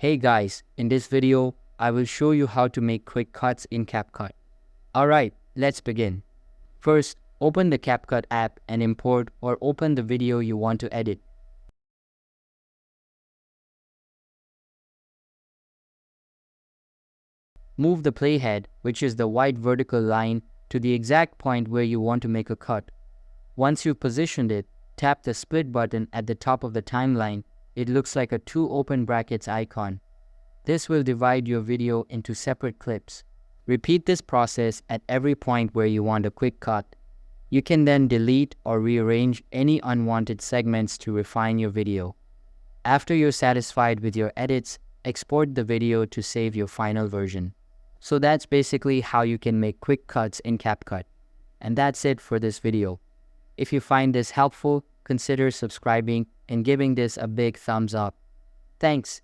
Hey guys, in this video, I will show you how to make quick cuts in CapCut. Alright, let's begin. First, open the CapCut app and import or open the video you want to edit. Move the playhead, which is the white vertical line, to the exact point where you want to make a cut. Once you've positioned it, tap the split button at the top of the timeline. It looks like a two open brackets icon. This will divide your video into separate clips. Repeat this process at every point where you want a quick cut. You can then delete or rearrange any unwanted segments to refine your video. After you're satisfied with your edits, export the video to save your final version. So that's basically how you can make quick cuts in CapCut. And that's it for this video. If you find this helpful, consider subscribing and giving this a big thumbs up. Thanks.